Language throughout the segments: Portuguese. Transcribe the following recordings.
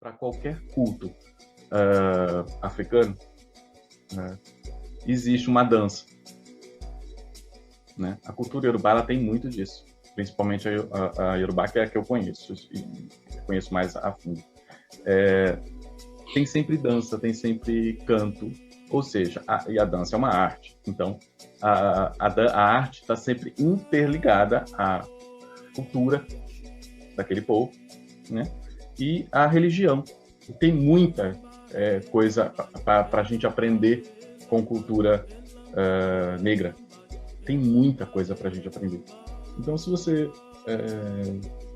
para qualquer culto africano, né, existe uma dança, né? A cultura iorubá ela tem muito disso, principalmente a iorubá, que é a que eu conheço, e conheço mais a fundo. Tem sempre dança, tem sempre canto, ou seja, e a dança é uma arte. Então, a arte está sempre interligada à cultura daquele povo, né? E à religião. Tem muita coisa para a gente aprender com cultura negra. Tem muita coisa para a gente aprender. Então, se você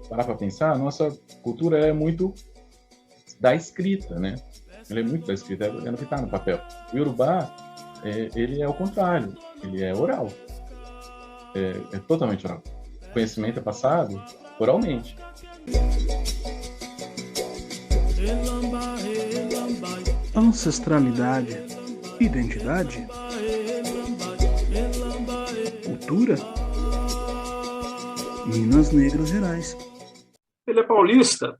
parar para pensar, a nossa cultura é muito da escrita, né? Ele é muito da escrita, é no que está no papel. O Iorubá, ele é o contrário, ele é oral. É totalmente oral. O conhecimento é passado oralmente. Ancestralidade, identidade, cultura, Minas Negras Gerais. Ele é paulista,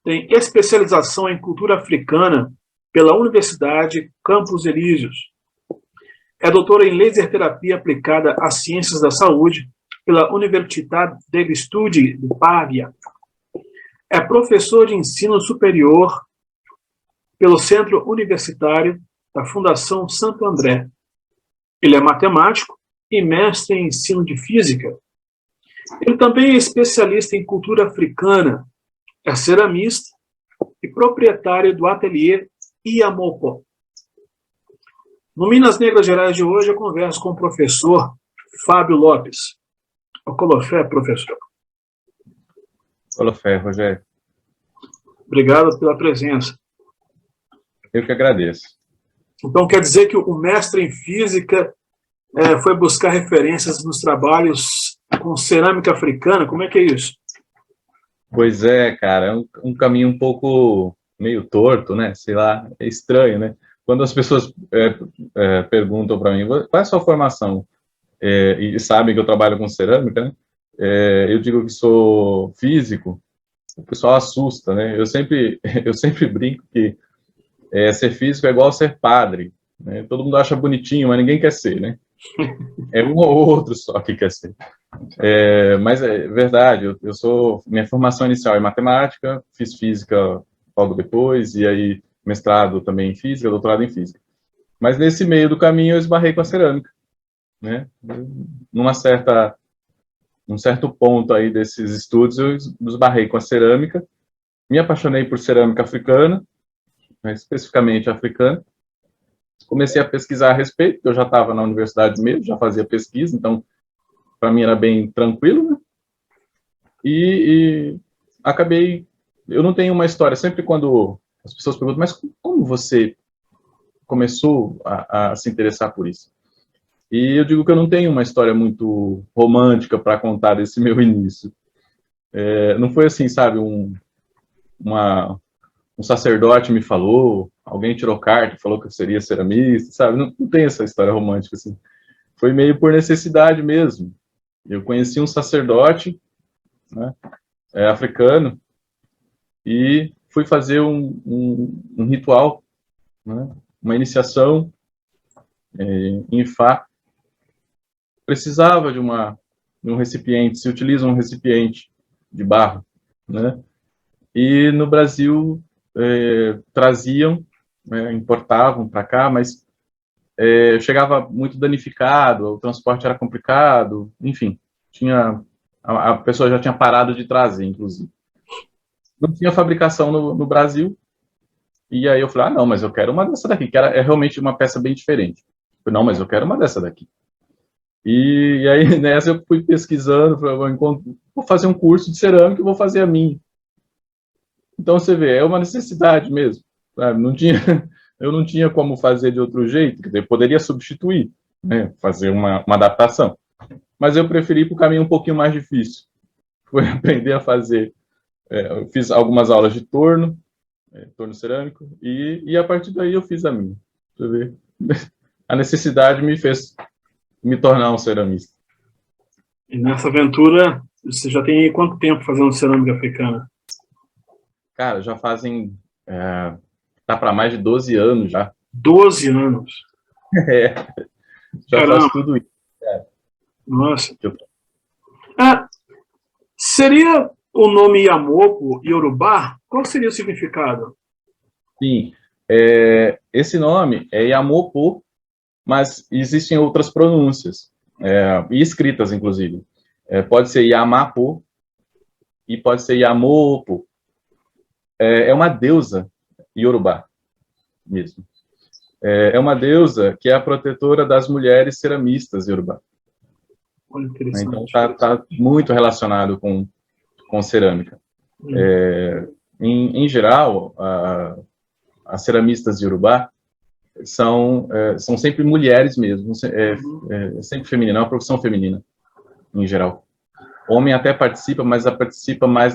tem especialização em cultura africana pela Universidade Campos Elíseos. É doutora em laser terapia aplicada às ciências da saúde pela Universitat degli Studi de Pavia. É professor de ensino superior pelo Centro Universitário da Fundação Santo André. Ele é matemático e mestre em ensino de física. Ele também é especialista em cultura africana, é ceramista e proprietário do ateliê Iamopo. No Minas Negras Gerais de hoje, eu converso com o professor Fábio Lopes. Ocolofé, professor. Ocolofé, Rogério. Obrigado pela presença. Eu que agradeço. Então, quer dizer que o mestre em física foi buscar referências nos trabalhos com cerâmica africana? Como é que é isso? Pois é, cara, é um caminho um pouco meio torto, né? Sei lá, é estranho, né? Quando as pessoas perguntam para mim, qual é a sua formação? E sabem que eu trabalho com cerâmica, né? Eu digo que sou físico, o pessoal assusta, né? Eu sempre brinco que ser físico é igual ser padre, né? Todo mundo acha bonitinho, mas ninguém quer ser, né? É um ou outro só que quer ser. Mas é verdade, minha formação inicial é matemática, fiz física logo depois, e aí mestrado também em física, doutorado em física. Mas nesse meio do caminho eu esbarrei com a cerâmica, né? Num certo ponto aí desses estudos eu esbarrei com a cerâmica, me apaixonei por cerâmica africana, né, especificamente africana. Comecei a pesquisar a respeito, eu já estava na universidade mesmo, já fazia pesquisa, então para mim era bem tranquilo, né? E acabei... Eu não tenho uma história, sempre quando as pessoas perguntam, mas como você começou a se interessar por isso? E eu digo que eu não tenho uma história muito romântica para contar desse meu início. Não foi assim, sabe, um sacerdote me falou, alguém tirou carta e falou que eu seria ceramista, sabe? Não tem essa história romântica, assim. Foi meio por necessidade mesmo. Eu conheci um sacerdote, né, africano, e fui fazer um ritual, né, uma iniciação em Ifá. Precisava de um recipiente, se utiliza um recipiente de barro, né? E no Brasil traziam, importavam para cá, mas chegava muito danificado, o transporte era complicado, enfim, a pessoa já tinha parado de trazer, inclusive. Não tinha fabricação no Brasil, e aí eu falei, não, mas eu quero uma dessa daqui, que é realmente uma peça bem diferente. Eu falei, não, mas eu quero uma dessa daqui. E aí nessa eu fui pesquisando, falei, vou fazer um curso de cerâmica e vou fazer a minha. Então você vê, é uma necessidade mesmo, sabe? Eu não tinha como fazer de outro jeito, quer dizer, poderia substituir, né? Fazer uma adaptação. Mas eu preferi ir para o caminho um pouquinho mais difícil. Foi aprender a fazer. Eu fiz algumas aulas de torno cerâmico, e a partir daí eu fiz a minha. Você vê? A necessidade me fez me tornar um ceramista. E nessa aventura, você já tem quanto tempo fazendo cerâmica africana? Cara, já fazem, tá para mais de 12 anos já. 12 anos. É, já Caramba, faz tudo isso. nossa. Eu- Ah, seria o nome Yamopo Yorubá? Qual seria o significado? Sim, esse nome é Yamopo, mas existem outras pronúncias, e escritas, inclusive. Pode ser Yamapo e pode ser Yamopo. É uma deusa Yorubá mesmo. É uma deusa que é a protetora das mulheres ceramistas Yorubá. Olha, Né? Então, interessante. está muito relacionado com cerâmica. Hum, Em geral, as ceramistas Yorubá são sempre mulheres mesmo, sempre feminina, é uma profissão feminina, em geral. Homem até participa, mas participa mais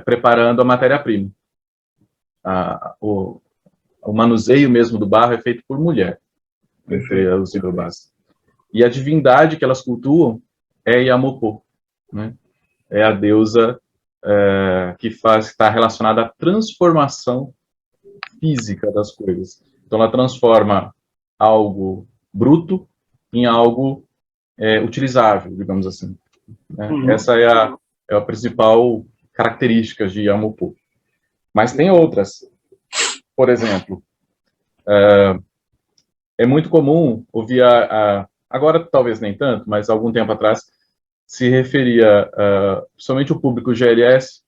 preparando a matéria-prima. O manuseio mesmo do barro é feito por mulher, entre perfeito. os Yorubás. E a divindade que elas cultuam é Yamopo, né? É a deusa que está relacionada à transformação física das coisas. Então, ela transforma algo bruto em algo utilizável, digamos assim. Né? Uhum. Essa é a principal característica de Yamopo. Mas tem outras. Por exemplo, é muito comum ouvir agora talvez nem tanto, mas algum tempo atrás se referia somente o público GLS,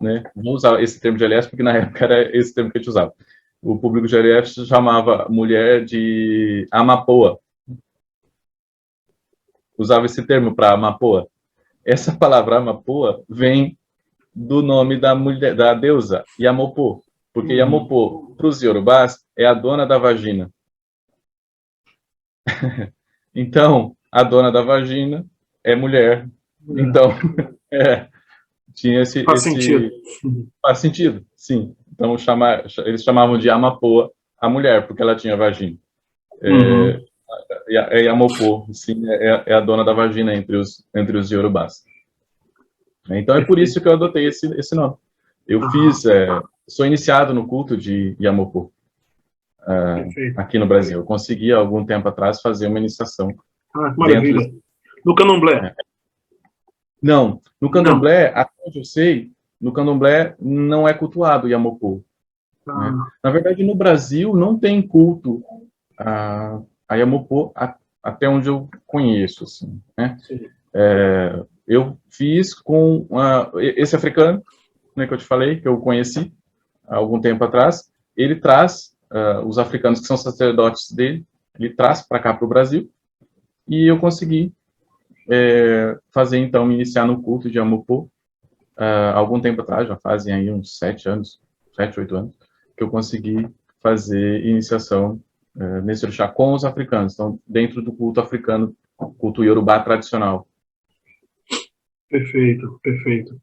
né? Vou usar esse termo GLS porque na época era esse termo que a gente usava. O público GLS chamava mulher de Amapoa. Usava esse termo para Amapoa. Essa palavra Amapoa vem do nome da mulher, da deusa Yamopo, porque Yamopo, para os Yorubás, é a dona da vagina. Então, a dona da vagina é mulher. Então, tinha Faz sentido. faz sentido, sim. Então, eles chamavam de Amapoa a mulher, porque ela tinha vagina. Uhum. Yamopo, sim, é a dona da vagina entre os Yorubás. Então, é por Perfeito. isso que eu adotei esse nome. Eu Aham, sou iniciado no culto de Yamopo, perfeito. aqui no Brasil. Eu consegui, há algum tempo atrás, fazer uma iniciação Ah, que dentro maravilha. No Candomblé? Não, no Não. candomblé, até onde eu sei, no candomblé não é cultuado o Yamopo, né? Ah, Na verdade, no Brasil não tem culto a Yamopo, até onde eu conheço, assim, né? sim. Eu fiz com esse africano, né, que eu te falei, que eu conheci há algum tempo atrás. Ele traz os africanos que são sacerdotes dele, ele traz para cá, para o Brasil, e eu consegui fazer, então, me iniciar no culto de Yamopo há algum tempo atrás, já fazem aí uns 7 anos, 7, 8 anos, que eu consegui fazer iniciação nesse orixá com os africanos, então, dentro do culto africano, culto Yorubá tradicional. Perfeito, perfeito.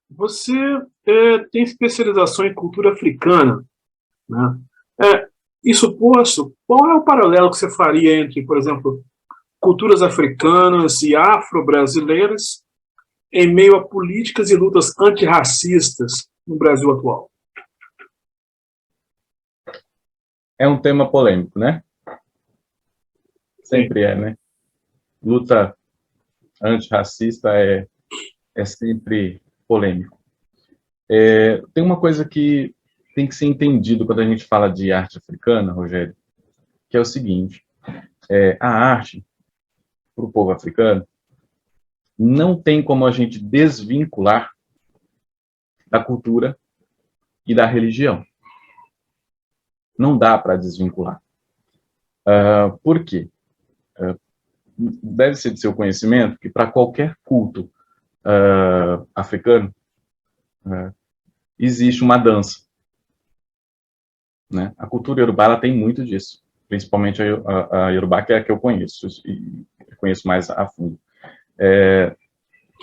Você tem especialização em cultura africana, né? Isso posto, qual é o paralelo que você faria entre, por exemplo, culturas africanas e afro-brasileiras em meio a políticas e lutas antirracistas no Brasil atual? É um tema polêmico, né? Sim. Sempre é, né? Luta antirracista é sempre polêmico. Tem uma coisa que tem que ser entendido quando a gente fala de arte africana, Rogério, que é o seguinte: a arte, para o povo africano, não tem como a gente desvincular da cultura e da religião. Não dá para desvincular. Por quê? Deve ser de seu conhecimento que para qualquer culto africano existe uma dança, né? A cultura iorubá ela tem muito disso. principalmente a Yorubá, que é a que eu conheço, e conheço mais a fundo.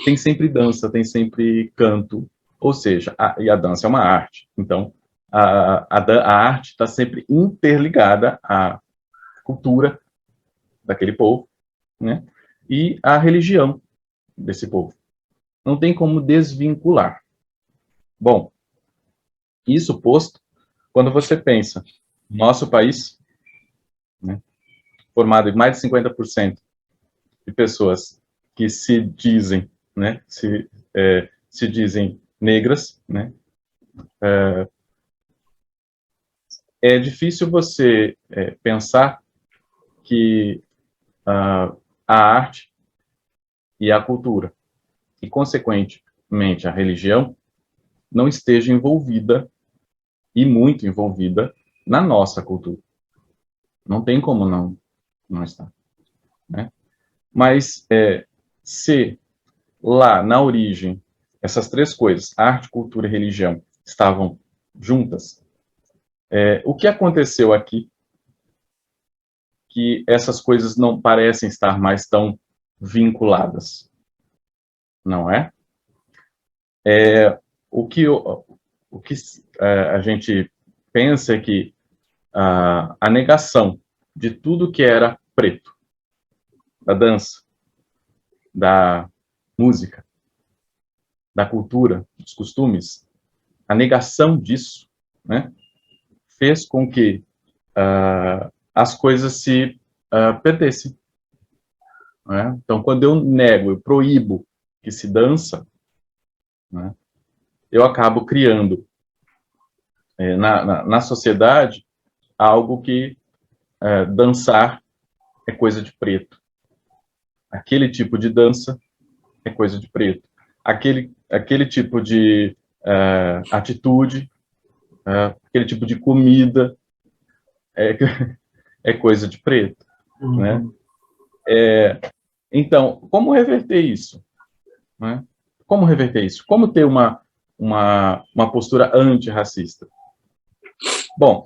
Tem sempre dança, tem sempre canto, ou seja, e a dança é uma arte. Então, a arte está sempre interligada à cultura daquele povo, né? E à religião desse povo. Não tem como desvincular. Bom, isso posto, quando você pensa, nosso país, né, formado em mais de 50% de pessoas que se dizem, né, se dizem negras, né, é difícil você pensar que a arte e a cultura, e consequentemente a religião, não esteja envolvida, e muito envolvida, na nossa cultura. Não tem como não estar. Né? Mas se lá, na origem, essas três coisas, arte, cultura e religião, estavam juntas, o que aconteceu aqui que essas coisas não parecem estar mais tão vinculadas? Não é? O que a gente pensa é que a negação de tudo que era preto, da dança, da música, da cultura, dos costumes, a negação disso, né, fez com que as coisas se perdessem. Né? Então, quando eu nego, eu proíbo que se dança, né, eu acabo criando na sociedade algo que dançar é coisa de preto. Aquele tipo de dança é coisa de preto. Aquele tipo de atitude, aquele tipo de comida é, é coisa de preto. Uhum. Né? Então, como reverter isso? Né? Como reverter isso? Como ter uma postura antirracista? Bom,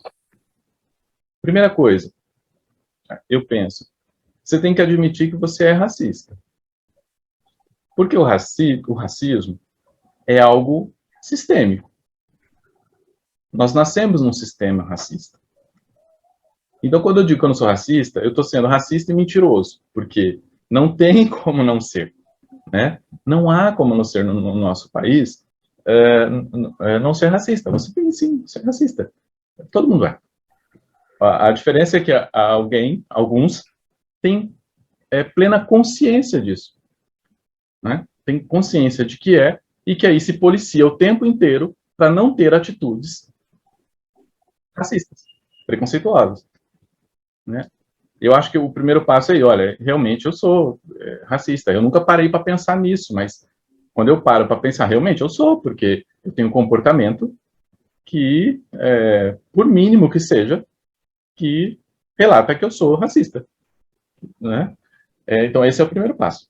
primeira coisa, eu penso, você tem que admitir que você é racista. Porque o racismo é algo sistêmico. Nós nascemos num sistema racista. Então, quando eu digo que eu não sou racista, eu estou sendo racista e mentiroso, porque não tem como não ser. Né? Não há como não ser no nosso país não ser racista. Você tem sim ser racista. Todo mundo é. A diferença é que alguns, têm plena consciência disso. Né? Tem consciência de que e que aí se policia o tempo inteiro para não ter atitudes racistas, preconceituosas. Né? Eu acho que o primeiro passo é aí, olha, realmente eu sou racista. Eu nunca parei para pensar nisso, mas quando eu paro para pensar, realmente eu sou, porque eu tenho um comportamento que, por mínimo que seja, que relata que eu sou racista. Né? Então, esse é o primeiro passo.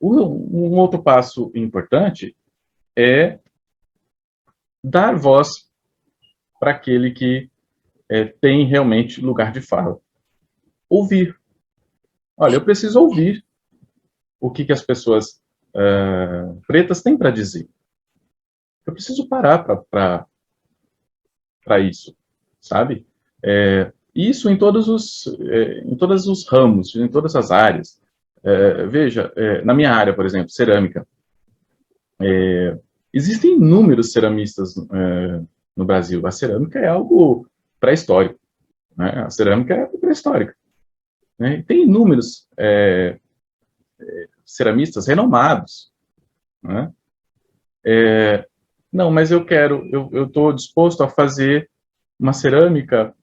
Um outro passo importante é dar voz para aquele que tem realmente lugar de fala. Ouvir. Olha, eu preciso ouvir o que as pessoas pretas têm para dizer. Eu preciso parar para isso, sabe? Isso em todos os ramos, em todas as áreas. Veja, na minha área, por exemplo, cerâmica, existem inúmeros ceramistas no Brasil. A cerâmica é algo pré-histórico. Né? A cerâmica é pré-histórica. Né? Tem inúmeros ceramistas renomados. Né? Não, mas eu estou disposto a fazer uma cerâmica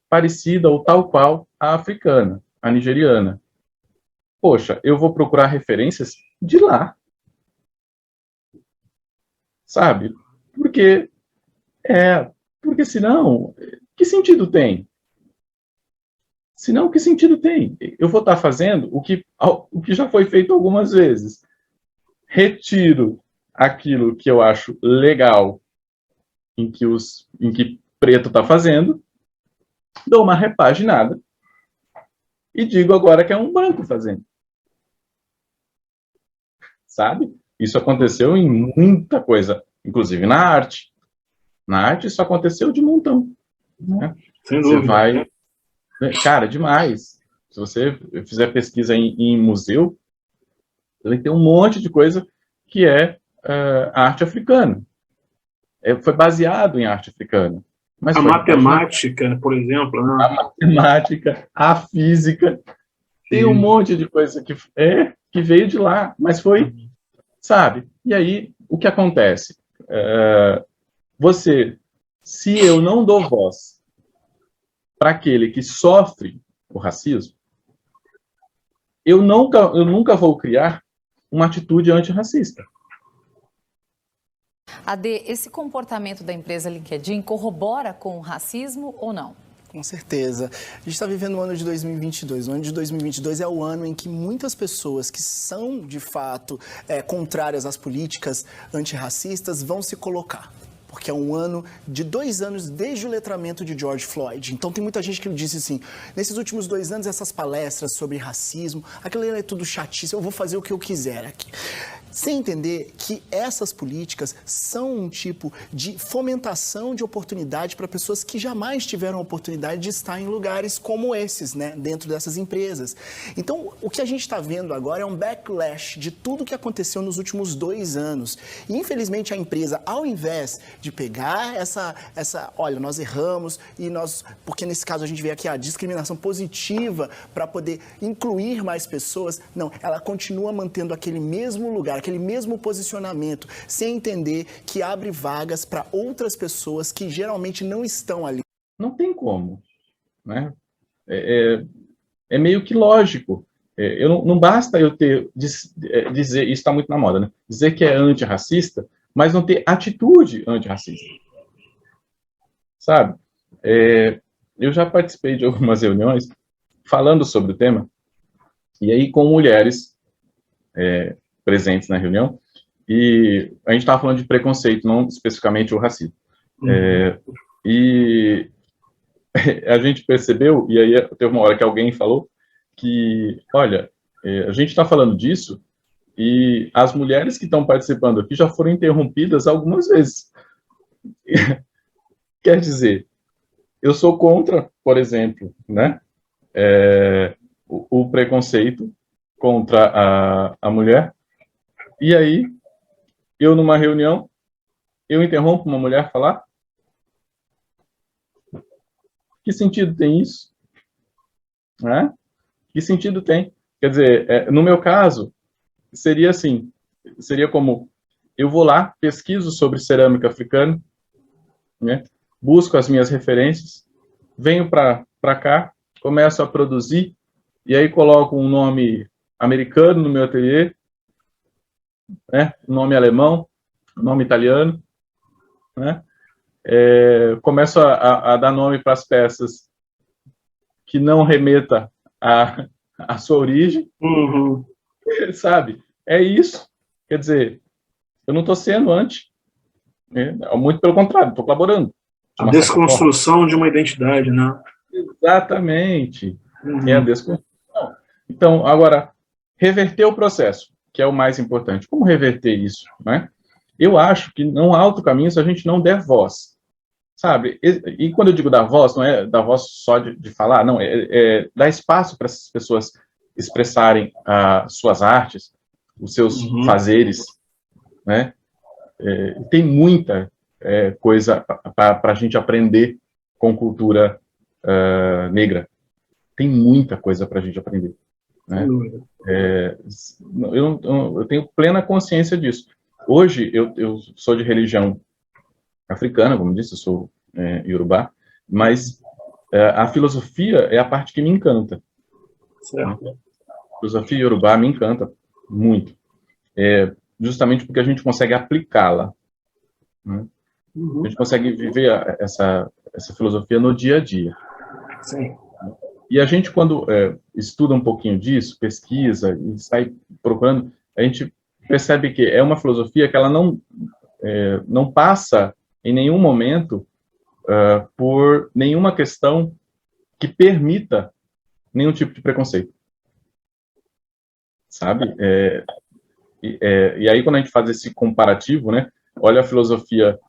parecida ou tal qual a africana, a nigeriana. Poxa, eu vou procurar referências de lá. Sabe? Porque senão, que sentido tem? Senão, que sentido tem? Eu vou estar fazendo o que já foi feito algumas vezes. Retiro aquilo que eu acho legal em que preto está fazendo dou uma repaginada e digo agora que é um branco fazendo. Sabe? Isso aconteceu em muita coisa, inclusive na arte. Na arte isso aconteceu de montão. Né? Sem Você dúvida. vai... Cara, demais. Se você fizer pesquisa em museu, vai ter um monte de coisa que é arte africana. Foi baseado em arte africana. Mas A foi matemática, por exemplo, né? a matemática, a física, tem um monte de coisa que veio de lá, mas foi, sabe? E aí, o que acontece? Se eu não dou voz para aquele que sofre o racismo, eu nunca vou criar uma atitude antirracista. Ade, esse comportamento da empresa LinkedIn corrobora com o racismo ou não? Com certeza. A gente está vivendo o ano de 2022. O ano de 2022 é o ano em que muitas pessoas que são, de fato, contrárias às políticas antirracistas vão se colocar. Porque é um ano de 2 anos desde o letramento de George Floyd. Então tem muita gente que disse assim, nesses últimos 2 anos, essas palestras sobre racismo, aquilo é tudo chatice, eu vou fazer o que eu quiser aqui. Sem entender que essas políticas são um tipo de fomentação de oportunidade para pessoas que jamais tiveram a oportunidade de estar em lugares como esses, né, dentro dessas empresas. Então, o que a gente está vendo agora é um backlash de tudo que aconteceu nos últimos 2 anos. E, infelizmente, a empresa, ao invés de pegar olha, nós erramos, porque nesse caso a gente vê aqui a discriminação positiva para poder incluir mais pessoas, não, ela continua mantendo aquele mesmo lugar, aquele mesmo posicionamento, sem entender que abre vagas para outras pessoas que geralmente não estão ali. Não tem como, né? É meio que lógico. Não basta eu dizer, isso está muito na moda, né? Dizer que é antirracista, mas não ter atitude antirracista. Sabe? Eu já participei de algumas reuniões falando sobre o tema, e aí com mulheres presentes na reunião, e a gente estava falando de preconceito, não especificamente o racismo. E a gente percebeu, e aí teve uma hora que alguém falou que, olha, a gente está falando disso, e as mulheres que estão participando aqui já foram interrompidas algumas vezes. Quer dizer, eu sou contra, por exemplo, né, o preconceito contra a mulher, e aí, eu numa reunião, eu interrompo uma mulher falar? Que sentido tem isso? Né? Que sentido tem? Quer dizer, no meu caso, seria assim, seria como, eu vou lá, pesquiso sobre cerâmica africana, né, busco as minhas referências, venho para cá, começo a produzir, e aí coloco um nome americano no meu ateliê, né, um nome alemão, um nome italiano, né, começo a dar nome para as peças que não remeta à sua origem, sabe? É isso. Quer dizer, eu não estou sendo anti, muito pelo contrário, estou colaborando. A desconstrução de uma identidade, né? Exatamente. É a desconstrução. Então, agora, reverter o processo, que é o mais importante. Como reverter isso, né? Eu acho que não há outro caminho se a gente não der voz, sabe? E quando eu digo dar voz, não é dar voz só de falar, não, é dar espaço para essas pessoas expressarem suas artes, os seus fazeres, né? Tem muita coisa para a gente aprender com cultura negra. Tem muita coisa para a gente aprender. Né? Eu tenho plena consciência disso. Hoje, eu sou de religião africana, como disse, eu sou iorubá, mas a filosofia é a parte que me encanta. Certo. Né? A filosofia iorubá me encanta muito. Justamente porque a gente consegue aplicá-la. Né? A gente consegue viver essa filosofia no dia a dia. Sim. E a gente, quando estuda um pouquinho disso, pesquisa e sai procurando, a gente percebe que é uma filosofia que ela não passa em nenhum momento por nenhuma questão que permita nenhum tipo de preconceito, sabe? E aí, quando a gente faz esse comparativo, né, olha a filosofia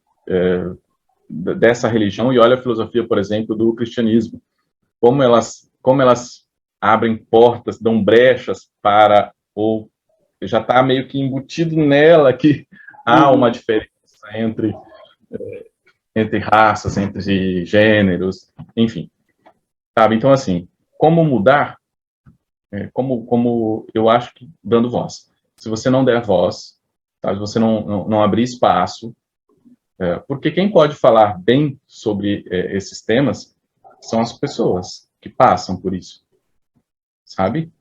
dessa religião e olha a filosofia, por exemplo, do cristianismo, como elas abrem portas, dão brechas para, ou já está meio que embutido nela que há uma diferença entre raças, entre gêneros, enfim, sabe? Então, assim, como mudar? Como eu acho que dando voz. Se você não der voz, tá? Se você não abrir espaço, porque quem pode falar bem sobre esses temas são as pessoas que passam por isso, sabe?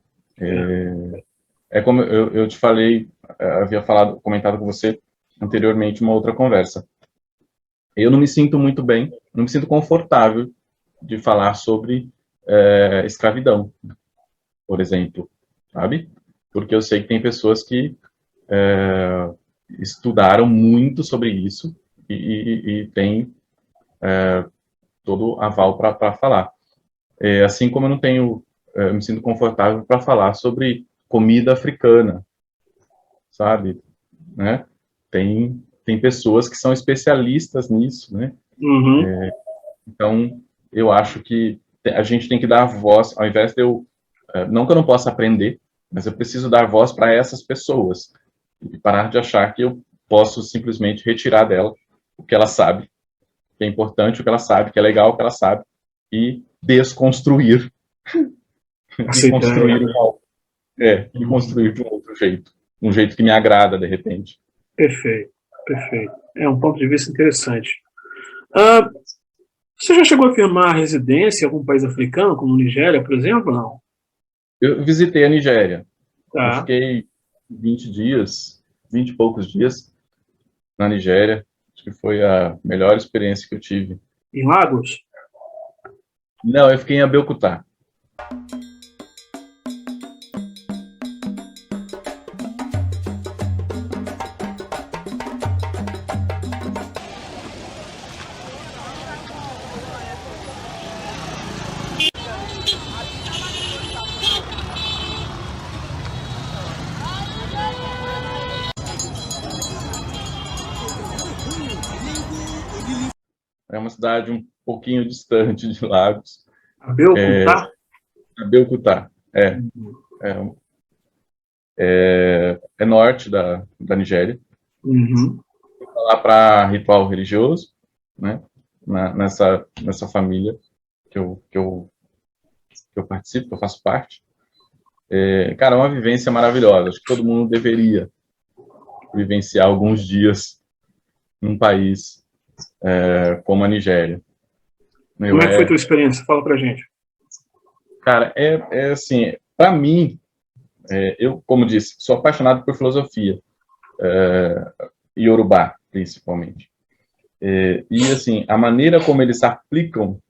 Como eu te falei, havia comentado com você anteriormente uma outra conversa. Eu não me sinto muito bem, não me sinto confortável de falar sobre escravidão, por exemplo, sabe? Porque eu sei que tem pessoas que estudaram muito sobre isso e têm todo aval para falar. Assim como eu não tenho, eu me sinto confortável para falar sobre comida africana, sabe? Né? Tem pessoas que são especialistas nisso, né? Uhum. Então, eu acho que a gente tem que dar voz, ao invés de eu... não que eu não possa aprender, mas eu preciso dar voz para essas pessoas e parar de achar que eu posso simplesmente retirar dela o que ela sabe, que é importante, o que ela sabe, que é legal, o que ela sabe, e desconstruir e construir e construir de um outro jeito, um jeito que me agrada de repente. Perfeito, perfeito. É um ponto de vista interessante. Você já chegou a firmar residência em algum país africano, como Nigéria, por exemplo, não? Eu visitei a Nigéria. Tá. Eu fiquei 20 e poucos dias na Nigéria. Acho que foi a melhor experiência que eu tive. Em Lagos? Não, eu fiquei em Abeokuta. É uma cidade um pouquinho distante de Lagos. Abeokuta? Abeokuta, é norte da Nigéria. Uhum. Lá para ritual religioso, né? Nessa família que eu participo, que eu faço parte. Cara, é uma vivência maravilhosa. Acho que todo mundo deveria vivenciar alguns dias num país como a Nigéria. Como é que foi a tua experiência? Fala pra gente. Cara, assim, para mim, eu, como disse, sou apaixonado por filosofia, Yorubá, principalmente. E, assim, a maneira como eles aplicam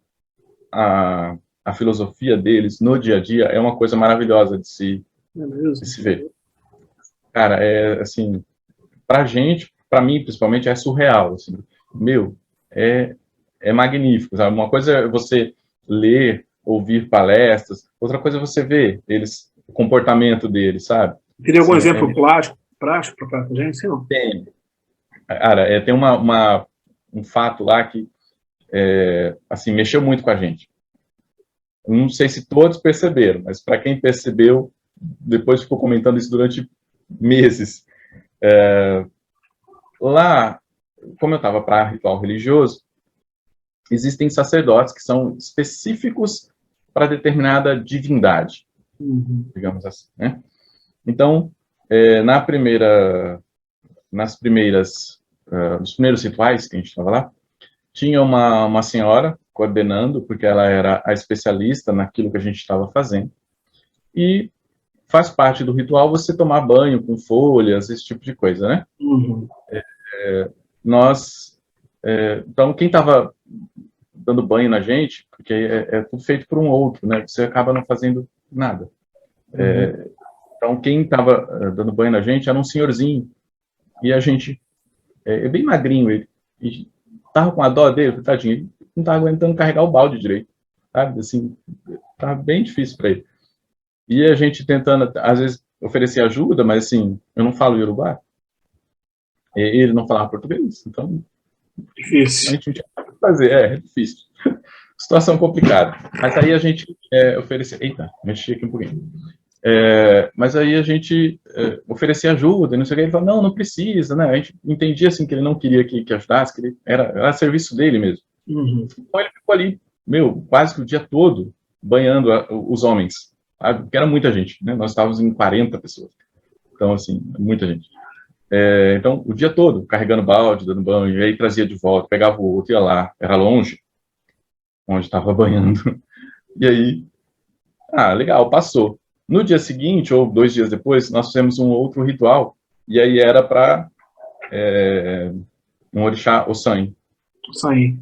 a filosofia deles no dia a dia é uma coisa maravilhosa de se ver. Cara, assim, pra gente, pra mim, principalmente, é surreal, assim. Meu, é magnífico, sabe? Uma coisa é você ler, ouvir palestras, outra coisa é você ver o comportamento deles, sabe? Teria algum exemplo prático para falar pra gente? Sim, não? Tem. Cara, tem um fato lá que, assim, mexeu muito com a gente. Não sei se todos perceberam, mas para quem percebeu, depois ficou comentando isso durante meses. Lá, como eu estava para ritual religioso, existem sacerdotes que são específicos para determinada divindade, digamos assim, né? Então, nos primeiros rituais que a gente estava lá, tinha uma senhora coordenando, porque ela era a especialista naquilo que a gente estava fazendo, e faz parte do ritual você tomar banho com folhas, esse tipo de coisa, né? Uhum. Então, quem estava dando banho na gente, porque é tudo feito por um outro, né? Você acaba não fazendo nada. Então, quem estava dando banho na gente era um senhorzinho, e a gente, bem magrinho ele, e tava com a dó dele, tadinho, ele não estava aguentando carregar o balde direito. sabe? Assim, tá bem difícil para ele. E a gente tentando, às vezes, oferecer ajuda, mas assim, eu não falo Yorubá, ele não falava português, então a Difícil. gente não tinha o que fazer, é difícil. Situação complicada. Mas aí a gente oferecia... Eita, mexi aqui um pouquinho. Mas aí a gente oferecia ajuda, não sei o que, ele falou, não precisa, né? A gente entendia, assim, que ele não queria que ajudasse, que ele era serviço dele mesmo. Uhum. Então ele ficou ali, quase que o dia todo, banhando os homens, sabe? Porque era muita gente, né? Nós estávamos em 40 pessoas. Então, assim, muita gente. Então, o dia todo, carregando balde, dando banho, e aí trazia de volta, pegava o outro, ia lá, era longe, onde estava banhando. E aí, legal, passou. No dia seguinte, ou 2 dias depois, nós fizemos um outro ritual, e aí era para um orixá, o sangue. Isso aí.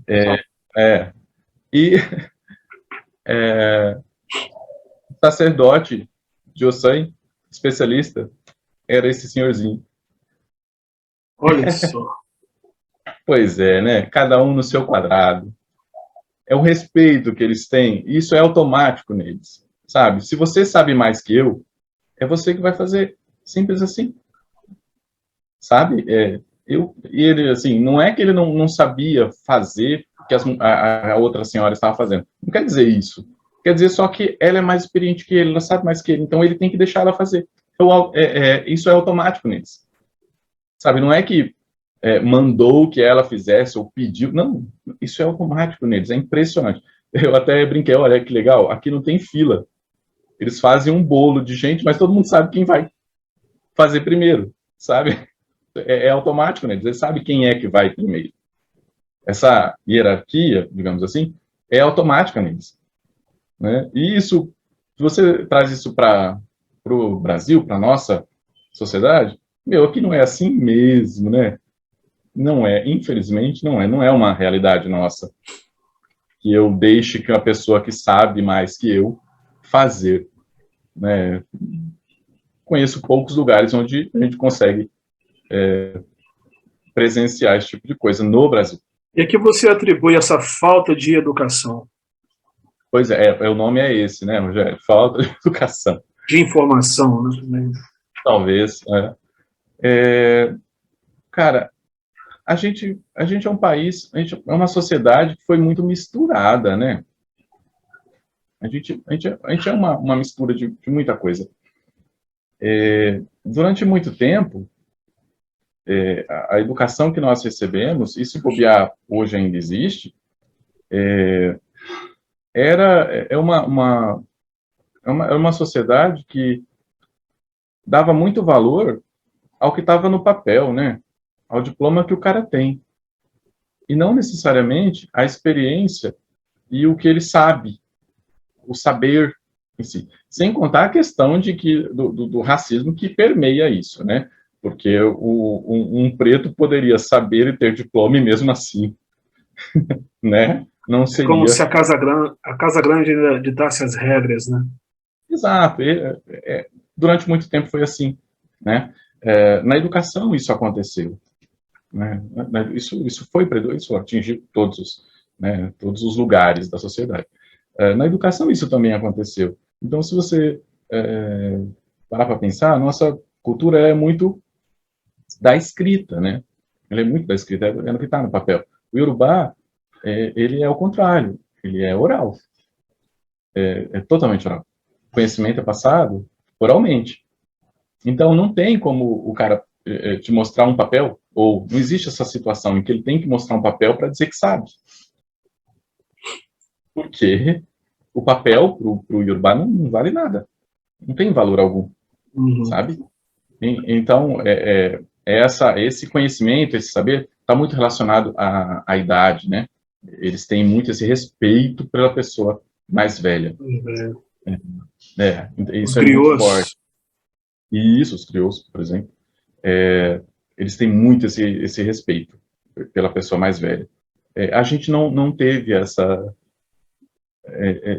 E o sacerdote de Ossan, especialista, era esse senhorzinho. Olha só. Pois é, né? Cada um no seu quadrado. É o respeito que eles têm, e isso é automático neles, sabe? Se você sabe mais que eu, é você que vai fazer. Simples assim. Sabe? E ele, assim, não é que ele não sabia fazer o que a outra senhora estava fazendo. Não quer dizer isso. Quer dizer só que ela é mais experiente que ele, ela sabe mais que ele, então ele tem que deixar ela fazer. Então, isso é automático neles. Sabe? Não é que mandou que ela fizesse ou pediu. Não, isso é automático neles, é impressionante. Eu até brinquei, olha que legal, aqui não tem fila. Eles fazem um bolo de gente, mas todo mundo sabe quem vai fazer primeiro, sabe? É automático neles, eles sabem quem é que vai primeiro. Essa hierarquia, digamos assim, é automática neles. Né? E isso, se você traz isso para o Brasil, para a nossa sociedade, aqui não é assim mesmo, né? Não é, infelizmente, não é uma realidade nossa que eu deixe que uma pessoa que sabe mais que eu fazer, né? Conheço poucos lugares onde a gente consegue presenciar esse tipo de coisa no Brasil. E a que você atribui essa falta de educação? Pois o nome é esse, né, Rogério? Falta de educação. De informação, né? Talvez. Cara, a gente é um país, a gente é uma sociedade que foi muito misturada, né? A gente é uma mistura de muita coisa. Durante muito tempo, a educação que nós recebemos, e se bobear hoje ainda existe, é uma sociedade que dava muito valor ao que estava no papel, né? Ao diploma que o cara tem. E não necessariamente a experiência e o que ele sabe, o saber em si. Sem contar a questão do racismo que permeia isso, né? Porque um preto poderia saber e ter diploma e mesmo assim, né? Não seria... Como se a Casa Grande ditasse as regras, né? Exato. Durante muito tempo foi assim, né? Na educação isso aconteceu, né? Isso atingiu todos os lugares da sociedade. Na educação isso também aconteceu. Então, se você parar para pensar, a nossa cultura é muito da escrita, né? Ela é muito da escrita, é no que está no papel. O Yorubá, ele é o contrário, ele é oral. É totalmente oral. O conhecimento é passado oralmente. Então, não tem como o cara te mostrar um papel, ou não existe essa situação em que ele tem que mostrar um papel para dizer que sabe. Porque o papel para o Yorubá não vale nada. Não tem valor algum, sabe? Então, esse conhecimento, esse saber, está muito relacionado à idade, né? Eles têm muito esse respeito pela pessoa mais velha. Isso é muito forte. E isso, os crioulos, por exemplo, eles têm muito esse respeito pela pessoa mais velha. A gente não teve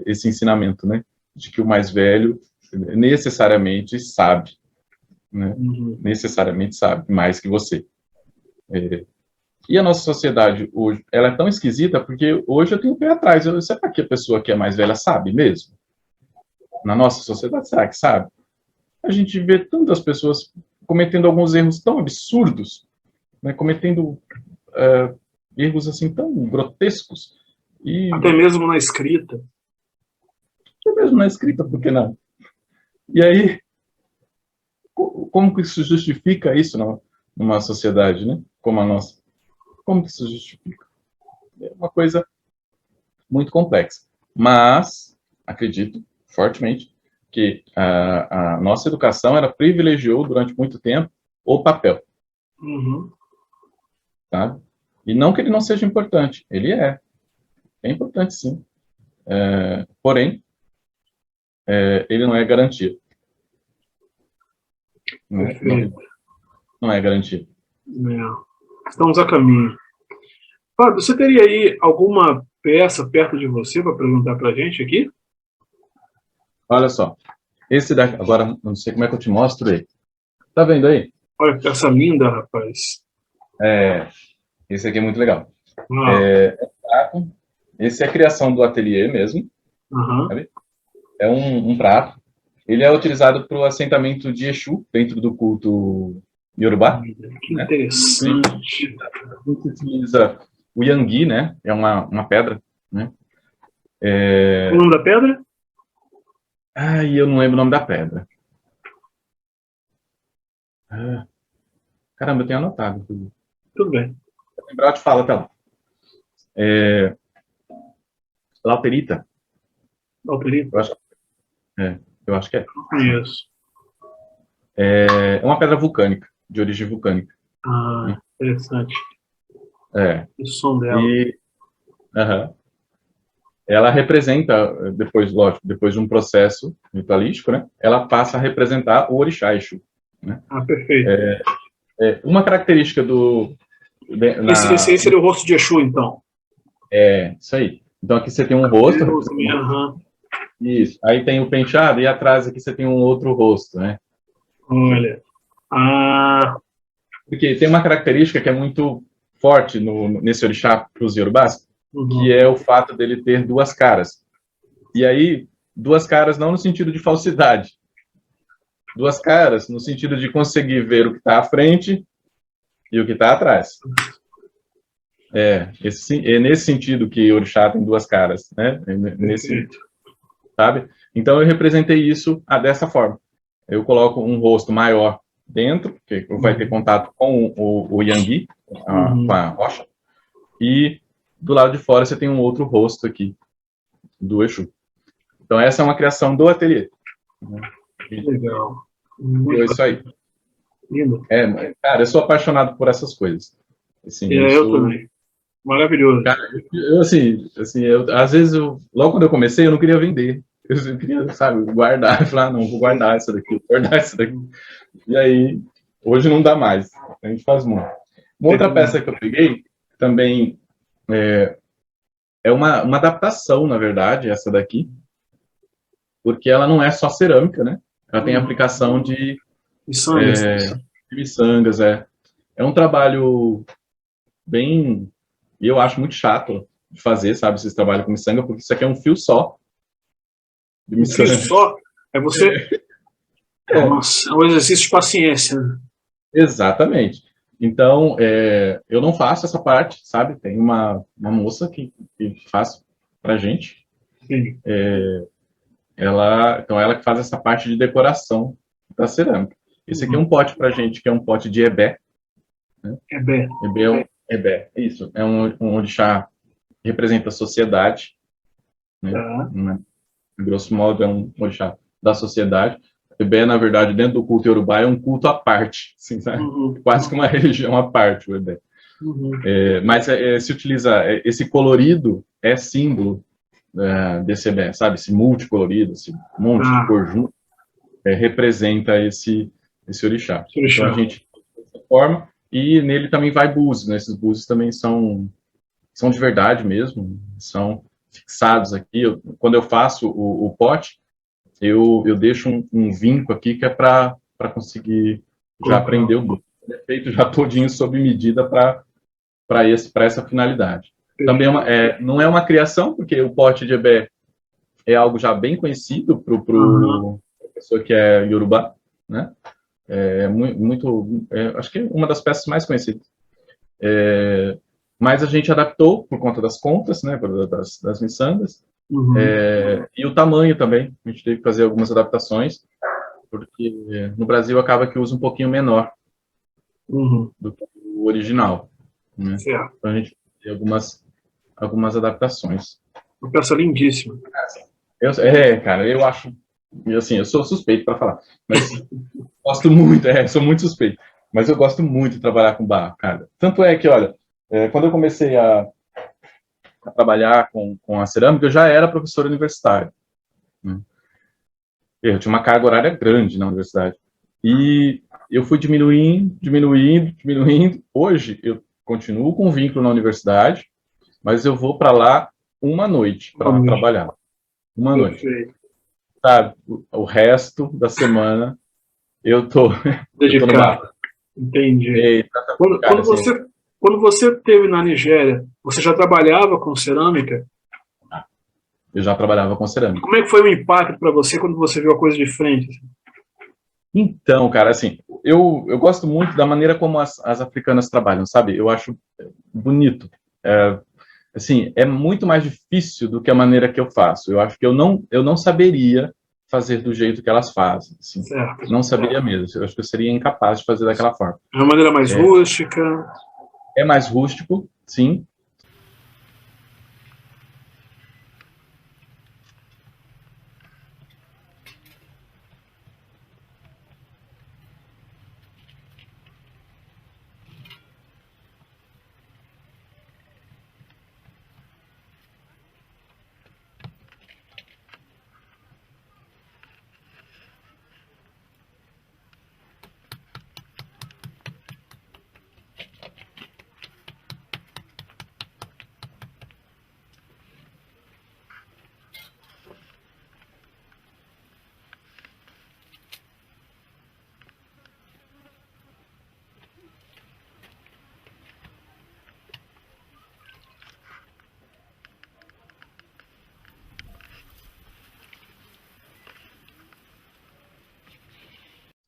esse ensinamento, né? De que o mais velho necessariamente sabe, né? Necessariamente sabe mais que você. E a nossa sociedade hoje, ela é tão esquisita porque hoje eu tenho um pé atrás. Será que a pessoa que é mais velha sabe mesmo? Na nossa sociedade, será que sabe? A gente vê tantas pessoas cometendo alguns erros tão absurdos, né, cometendo erros assim tão grotescos. E Até mesmo na escrita. até mesmo na escrita, por que não? E aí, como que isso justifica isso numa sociedade, né, como a nossa? Como que isso justifica? É uma coisa muito complexa. Mas, acredito fortemente que a nossa educação ela privilegiou durante muito tempo o papel, Uhum. sabe? E não que ele não seja importante, ele é importante sim. Porém, ele não é garantia. Né? Perfeito. Não é garantia. É. Estamos a caminho. Fábio, você teria aí alguma peça perto de você para apresentar para a gente aqui? Olha só, esse daqui, agora não sei como é que eu te mostro ele. Tá vendo aí? Olha que peça linda, rapaz. Esse aqui é muito legal. Ah, Esse é a criação do ateliê mesmo. aham. Sabe? É um prato. Ele é utilizado para o assentamento de Exu, dentro do culto Yorubá. Que Né? interessante. A gente utiliza o Yangui, né? É uma pedra. Né? O nome da pedra? E eu não lembro o nome da pedra. Caramba, eu tenho anotado. Tudo bem. Se lembrar, eu te falo, tá lá. Lauterita. Alperito? Eu acho que é. Conheço. É uma pedra vulcânica, de origem vulcânica. Ah, interessante. O som dela. Aham. Ela representa, depois de um processo ritualístico, né? Ela passa a representar o orixá Exu. Né? Ah, perfeito. Uma característica Esse seria o rosto de Exu, então. Isso aí. Então aqui você tem um rosto. Aham. Isso. Aí tem o penteado e atrás aqui você tem um outro rosto, né? Olha. Ah, Porque tem uma característica que é muito forte nesse orixá para os Yorubás, uhum. que é o fato dele ter duas caras. E aí, duas caras não no sentido de falsidade. Duas caras no sentido de conseguir ver o que está à frente e o que está atrás. É nesse sentido que o orixá tem duas caras, né? Sabe? Então eu representei isso dessa forma. Eu coloco um rosto maior dentro, que vai ter contato com o Yangui, com a rocha, e do lado de fora você tem um outro rosto aqui, do Exu. Então essa é uma criação do ateliê. Legal. É isso aí. Lindo. Cara, eu sou apaixonado por essas coisas. Assim, eu também. Maravilhoso. Cara, às vezes, logo quando eu comecei, eu não queria vender. Eu queria, sabe, guardar. Eu falei, não, vou guardar essa daqui, vou guardar essa daqui. E aí, hoje não dá mais. A gente faz muito. Uma outra peça que eu peguei, também é uma adaptação, na verdade, essa daqui, porque ela não é só cerâmica, né? Ela tem aplicação de miçangas. É um trabalho bem... E eu acho muito chato de fazer, sabe, esses trabalhos com miçanga, porque isso aqui é um fio só. Um fio só? É você... Nossa, é um exercício de paciência. Né? Exatamente. Então, eu não faço essa parte, sabe? Tem uma moça que faz pra gente. Sim. Então, ela que faz essa parte de decoração da cerâmica. Esse aqui é um pote pra gente, que é um pote de ebé. Né? Ebé, isso. É um orixá que representa a sociedade. Né? Grosso modo, é um orixá da sociedade. Ebé, na verdade, dentro do culto Yorubá, é um culto à parte. Assim, quase que uma religião à parte, o Ebé. Mas se utiliza... Esse colorido é símbolo desse Ebé, sabe? Esse multicolorido, esse monte de cor junto, representa esse orixá. Então, a gente forma... E nele também vai búzios, né? Esses búzios também são de verdade mesmo, são fixados aqui. Quando eu faço o pote, eu deixo um vinco aqui que é para conseguir já prender o búzio. É feito já todinho sob medida para para essa finalidade. Também não é uma criação, porque o pote de ebé é algo já bem conhecido para a pessoa que é iorubá, né? Acho que é uma das peças mais conhecidas. Mas a gente adaptou por conta das contas, né, das miçangas, e o tamanho também. A gente teve que fazer algumas adaptações, porque no Brasil acaba que usa um pouquinho menor do que o original, né? Então a gente tem algumas adaptações. Uma peça lindíssima. Cara, eu acho, assim, eu sou suspeito para falar, mas gosto muito, sou muito suspeito, mas eu gosto muito de trabalhar com barro, cara. Tanto é que, olha, quando eu comecei a trabalhar com a cerâmica, eu já era professor universitário, né? Eu tinha uma carga horária grande na universidade. E eu fui diminuindo. Hoje, eu continuo com vínculo na universidade, mas eu vou para lá uma noite para trabalhar. Uma noite. Sabe? O resto da semana eu tô no bar. Entendi. Quando você esteve na Nigéria, você já trabalhava com cerâmica? Eu já trabalhava com cerâmica. Como é que foi o impacto para você quando você viu a coisa de frente? Então, cara, assim, eu gosto muito da maneira como as africanas trabalham, sabe? Eu acho bonito. Assim, é muito mais difícil do que a maneira que eu faço. Eu acho que eu não saberia fazer do jeito que elas fazem. Assim. Não saberia mesmo. Eu acho que eu seria incapaz de fazer daquela forma. É uma maneira mais rústica? É mais rústico, sim.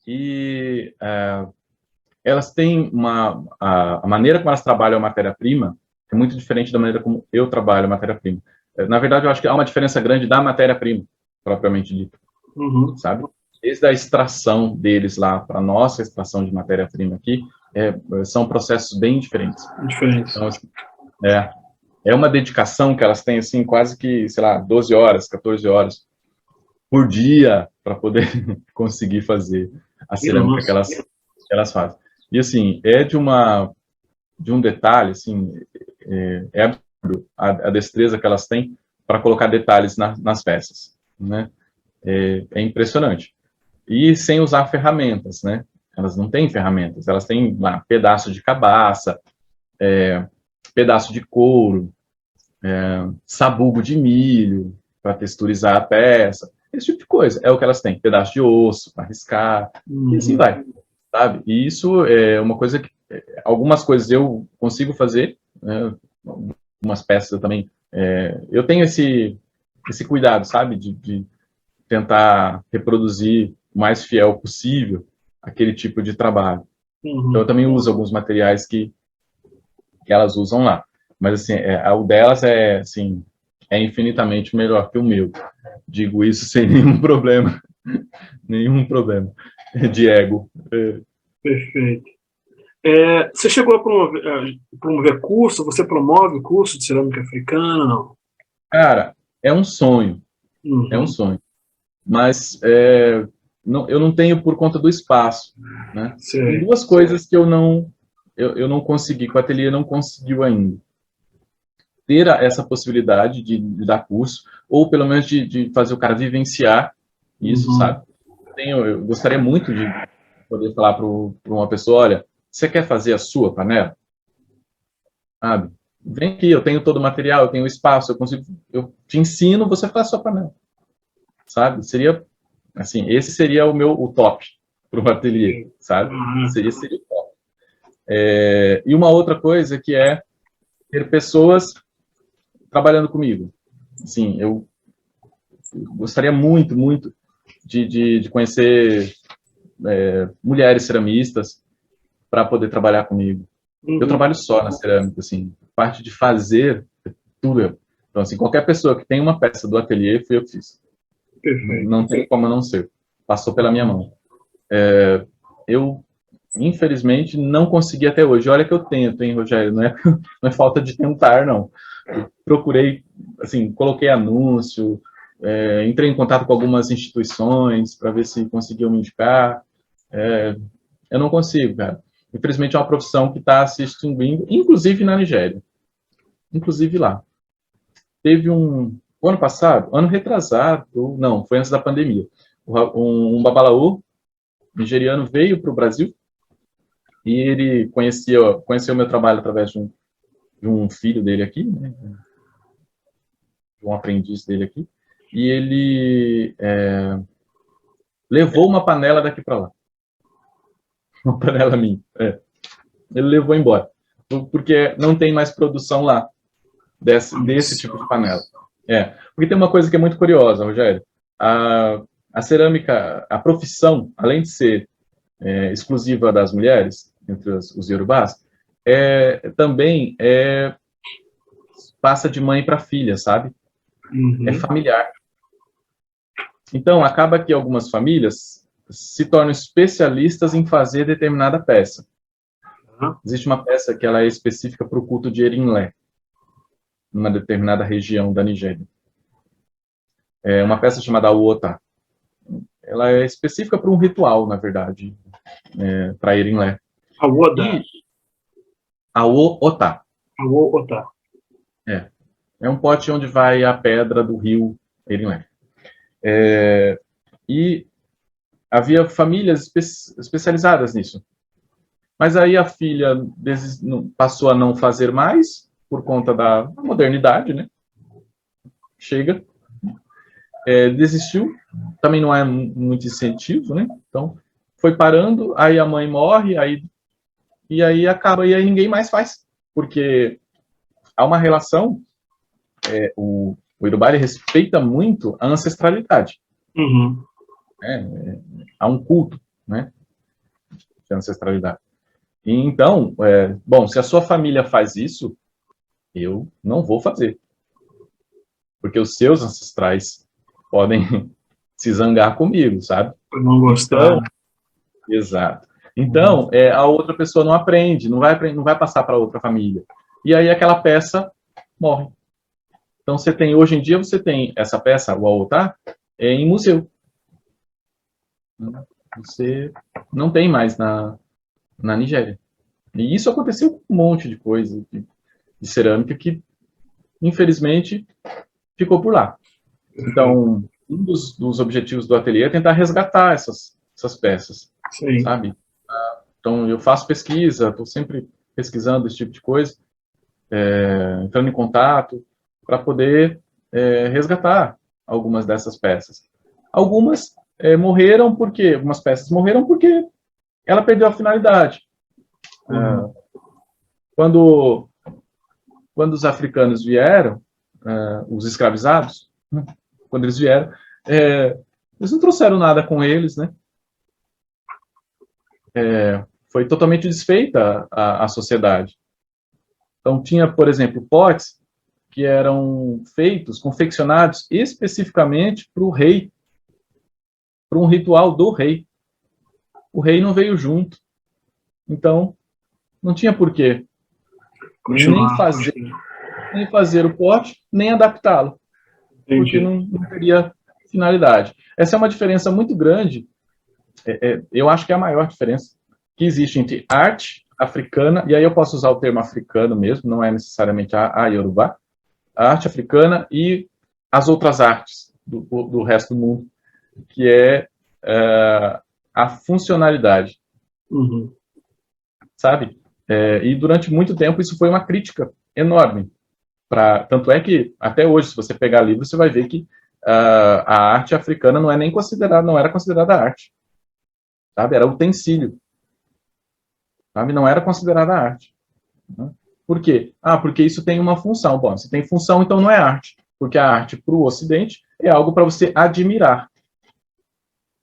E elas têm a maneira como elas trabalham a matéria-prima é muito diferente da maneira como eu trabalho a matéria-prima. Na verdade, eu acho que há uma diferença grande da matéria-prima, propriamente dita, sabe? Desde a extração deles lá para a nossa extração de matéria-prima aqui, são processos bem diferentes. Então, assim, é uma dedicação que elas têm, assim, quase que, sei lá, 12 horas, 14 horas por dia para poder conseguir fazer a cerâmica que elas fazem. E, assim, de um detalhe, assim, absurdo a destreza que elas têm para colocar detalhes nas peças, né? É impressionante. E sem usar ferramentas, né? Elas não têm ferramentas, elas têm lá pedaço de cabaça, pedaço de couro, sabugo de milho para texturizar a peça, esse tipo de coisa. É o que elas têm, pedaço de osso para riscar, e assim vai, sabe? E isso é uma coisa que algumas coisas eu consigo fazer, né? Algumas peças eu também eu tenho esse cuidado, sabe, de tentar reproduzir o mais fiel possível aquele tipo de trabalho. Então eu também uso alguns materiais que elas usam lá, mas assim, o delas assim, é infinitamente melhor que o meu. Digo isso sem nenhum problema de ego. Perfeito. Você chegou a promover curso? Você promove curso de cerâmica africana, não? Cara, é um sonho. É um sonho. Mas eu não tenho por conta do espaço, né? Tem duas coisas que eu não consegui, que o ateliê não conseguiu ainda. Ter essa possibilidade de dar curso, ou pelo menos de fazer o cara vivenciar isso, sabe? Eu gostaria muito de poder falar para uma pessoa, olha, você quer fazer a sua panela? Sabe? Vem aqui, eu tenho todo o material, eu tenho o espaço, eu te ensino, você faz a sua panela. Sabe? Seria, assim, esse seria o top para o ateliê, sabe? Seria o top. E uma outra coisa que é ter pessoas trabalhando comigo. Assim, eu gostaria muito, muito de conhecer mulheres ceramistas para poder trabalhar comigo. Eu trabalho só na cerâmica, assim, parte de fazer tudo eu. Então, assim, qualquer pessoa que tem uma peça do ateliê, fui eu que fiz. Perfeito. Não tem como eu não ser. Passou pela minha mão. Eu, infelizmente, não consegui até hoje. Olha que eu tento, hein, Rogério? Não é falta de tentar, não. Eu procurei, assim, coloquei anúncio, entrei em contato com algumas instituições para ver se conseguiam me indicar. Eu não consigo, cara. Infelizmente, é uma profissão que está se extinguindo, inclusive na Nigéria. Inclusive lá. Teve o ano passado, ano retrasado, não, foi antes da pandemia, um babalaô nigeriano veio para o Brasil e ele conheceu o meu trabalho através de um filho dele aqui, né, de um aprendiz dele aqui, e ele levou uma panela daqui para lá. Uma panela minha. Ele levou embora. Porque não tem mais produção lá desse tipo de panela. Porque tem uma coisa que é muito curiosa, Rogério. A cerâmica, a profissão, além de ser exclusiva das mulheres, entre os iorubás, também passa de mãe para filha, sabe? É familiar. Então, acaba que algumas famílias se tornam especialistas em fazer determinada peça. Existe uma peça que ela é específica para o culto de Erinlé, numa determinada região da Nigéria. É uma peça chamada Awo-Ota. Ela é específica para um ritual, na verdade, para Erinlé. Awo-Ota. Awo-Ota. Awo-Ota. É um pote onde vai a pedra do rio Erinlé. E havia famílias especializadas nisso. Mas aí a filha passou a não fazer mais, por conta da modernidade, né? Chega. Desistiu. Também não é muito incentivo, né? Então, foi parando, aí a mãe morre, e aí acaba, e aí ninguém mais faz. Porque há uma relação, o Iorubá respeita muito a ancestralidade. Há um culto, né? De ancestralidade. E então, bom, se a sua família faz isso, eu não vou fazer. Porque os seus ancestrais podem se zangar comigo, sabe? Eu não gostar. Então, exato. Então, a outra pessoa não aprende, não vai passar para outra família. E aí aquela peça morre. Então, hoje em dia, você tem essa peça, o Awo-Ota, em museu. Você não tem mais na Nigéria. E isso aconteceu com um monte de coisa de cerâmica que, infelizmente, ficou por lá. Então, um dos objetivos do ateliê é tentar resgatar essas peças, sabe? Então, eu faço pesquisa, estou sempre pesquisando esse tipo de coisa, entrando em contato, para poder resgatar algumas dessas peças. Algumas algumas peças morreram porque ela perdeu a finalidade. Quando os africanos vieram, os escravizados, né, quando eles vieram, eles não trouxeram nada com eles, né? Foi totalmente desfeita a sociedade. Então, tinha, por exemplo, potes que eram confeccionados especificamente para o rei, para um ritual do rei. O rei não veio junto. Então, não tinha porquê nem fazer o pote, nem adaptá-lo. Porque não teria finalidade. Essa é uma diferença muito grande, eu acho que é a maior diferença que existe entre arte africana, e aí eu posso usar o termo africano mesmo, não é necessariamente a Iorubá, a arte africana e as outras artes do resto do mundo, que é a funcionalidade. Sabe? E durante muito tempo isso foi uma crítica enorme. Tanto é que, até hoje, se você pegar livro, você vai ver que a arte africana não era considerada arte. Sabe? Era utensílio. sabe? Não era considerada arte. Né? Por quê? Ah, porque isso tem uma função. Bom, se tem função, então não é arte. Porque a arte, para o Ocidente, é algo para você admirar.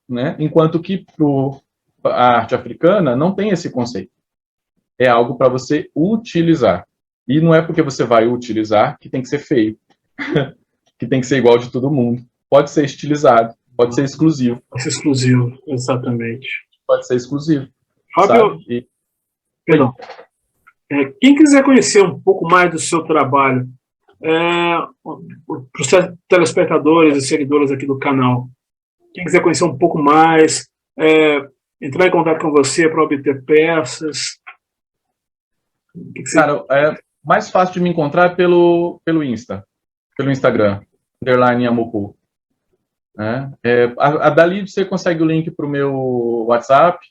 Né? Enquanto que a arte africana não tem esse conceito. É algo para você utilizar. E não é porque você vai utilizar que tem que ser feio, que tem que ser igual de todo mundo. Pode ser estilizado, pode ser exclusivo. Pode ser exclusivo, exatamente. Pode ser exclusivo. Fábio, perdão. Quem quiser conhecer um pouco mais do seu trabalho, para os telespectadores e seguidores aqui do canal, quem quiser conhecer um pouco mais, entrar em contato com você para obter peças. Cara, é mais fácil de me encontrar pelo Instagram, _Yamupu. Dali você consegue o link para o meu WhatsApp.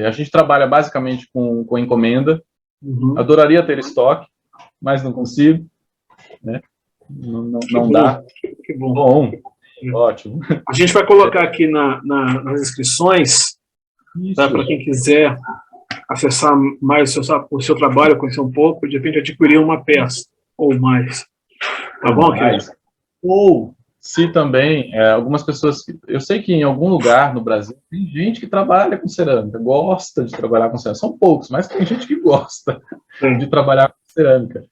A gente trabalha basicamente com encomenda. Uhum. Adoraria ter estoque, mas não consigo. Né? Não dá. Que bom. Bom, ótimo. A gente vai colocar aqui nas inscrições, para quem quiser acessar mais o seu trabalho, conhecer um pouco, de repente adquirir uma peça ou mais. Tá bom, querido? Ou se também, algumas pessoas, eu sei que em algum lugar no Brasil tem gente que trabalha com cerâmica, gosta de trabalhar com cerâmica. São poucos, mas tem gente que gosta de trabalhar com cerâmica.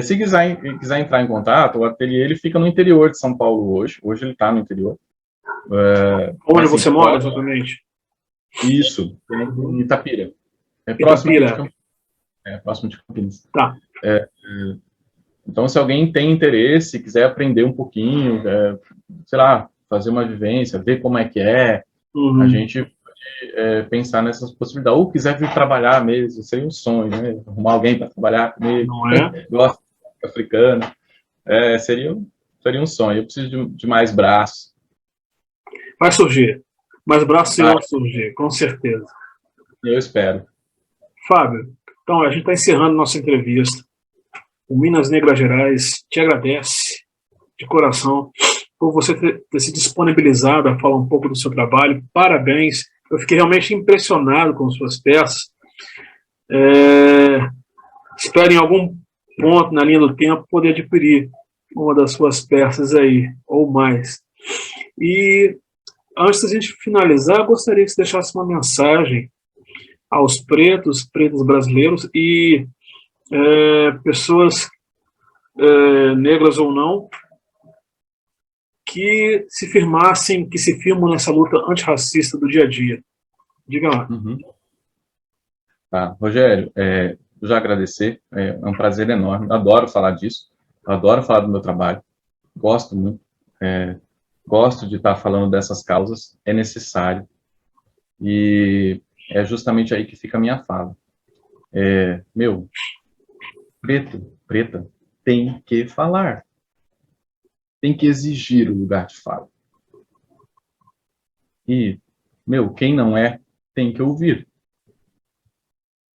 Se quiser entrar em contato, o ateliê ele fica no interior de São Paulo hoje. Hoje ele está no interior. Onde você mora, exatamente? Isso, em Itapira. Próximo de Campinas. Tá. Então, se alguém tem interesse, quiser aprender um pouquinho, sei lá, fazer uma vivência, ver como é que é, a gente pode pensar nessas possibilidades. Ou quiser vir trabalhar mesmo, seria um sonho, né? Arrumar alguém para trabalhar comigo, não é? Gosto de africana. Seria um sonho. Eu preciso de mais braços. Vai surgir. Mais braços vão surgir, com certeza. Eu espero. Fábio, então a gente está encerrando nossa entrevista. O Minas Negras Gerais te agradece de coração por você ter se disponibilizado a falar um pouco do seu trabalho. Parabéns. Eu fiquei realmente impressionado com suas peças. Espero em algum ponto na linha do tempo poder adquirir uma das suas peças aí, ou mais. E antes da gente finalizar, eu gostaria que você deixasse uma mensagem aos pretos brasileiros e pessoas negras ou não, que se firmam nessa luta antirracista do dia a dia. Diga lá. Uhum. Tá, Rogério, já agradecer, é um prazer enorme, adoro falar disso, adoro falar do meu trabalho, gosto muito, gosto de estar falando dessas causas, é necessário, e é justamente aí que fica a minha fala. Preta, tem que falar. Tem que exigir o lugar de fala. E, quem não é, tem que ouvir.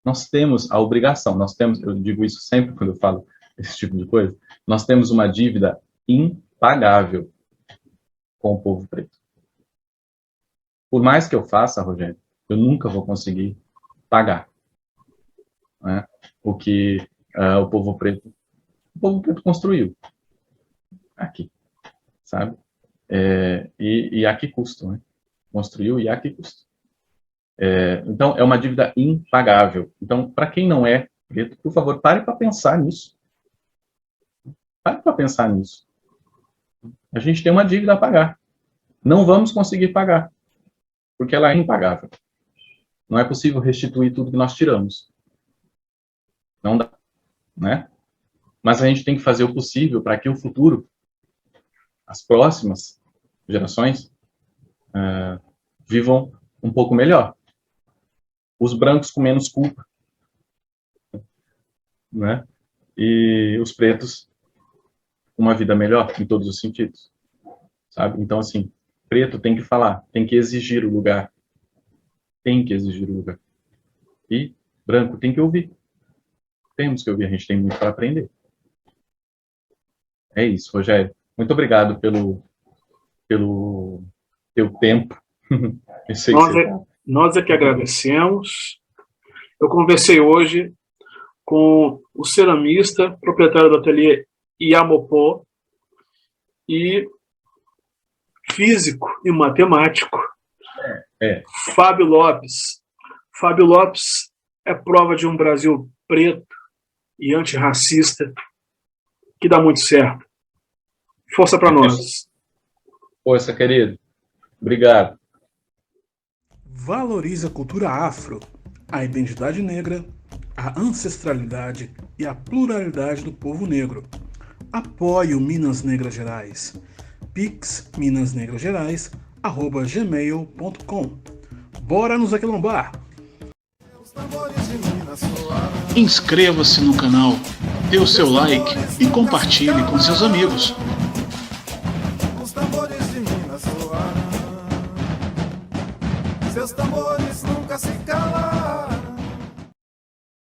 Nós temos a obrigação, eu digo isso sempre quando eu falo esse tipo de coisa, nós temos uma dívida impagável com o povo preto. Por mais que eu faça, Rogério, eu nunca vou conseguir pagar, né, o que o povo preto construiu aqui, sabe? E a que custo, né? Construiu e a que custo. Então, é uma dívida impagável. Então, para quem não é preto, por favor, pare para pensar nisso. Pare para pensar nisso. A gente tem uma dívida a pagar. Não vamos conseguir pagar, porque ela é impagável. Não é possível restituir tudo que nós tiramos. Não dá, né? Mas a gente tem que fazer o possível para que o futuro, as próximas gerações, vivam um pouco melhor. Os brancos com menos culpa, né? E os pretos com uma vida melhor, em todos os sentidos, sabe? Então, assim, preto tem que falar, tem que exigir o lugar. Tem que exigir o lugar. E branco tem que ouvir. Temos que ouvir, a gente tem muito para aprender. É isso, Rogério. Muito obrigado pelo teu tempo. Nós é que agradecemos. Eu conversei hoje com o ceramista, proprietário do ateliê Iamopó e físico e matemático, Fábio Lopes. Fábio Lopes é prova de um Brasil preto e antirracista que dá muito certo. Força para nós. Força, querido. Obrigado. Valorize a cultura afro, a identidade negra, a ancestralidade e a pluralidade do povo negro. Apoie o Minas Negras Gerais. Pix minasnegrasgerais@gmail.com. Bora nos aquilombar! Inscreva-se no canal, dê o seu like e compartilhe com seus amigos.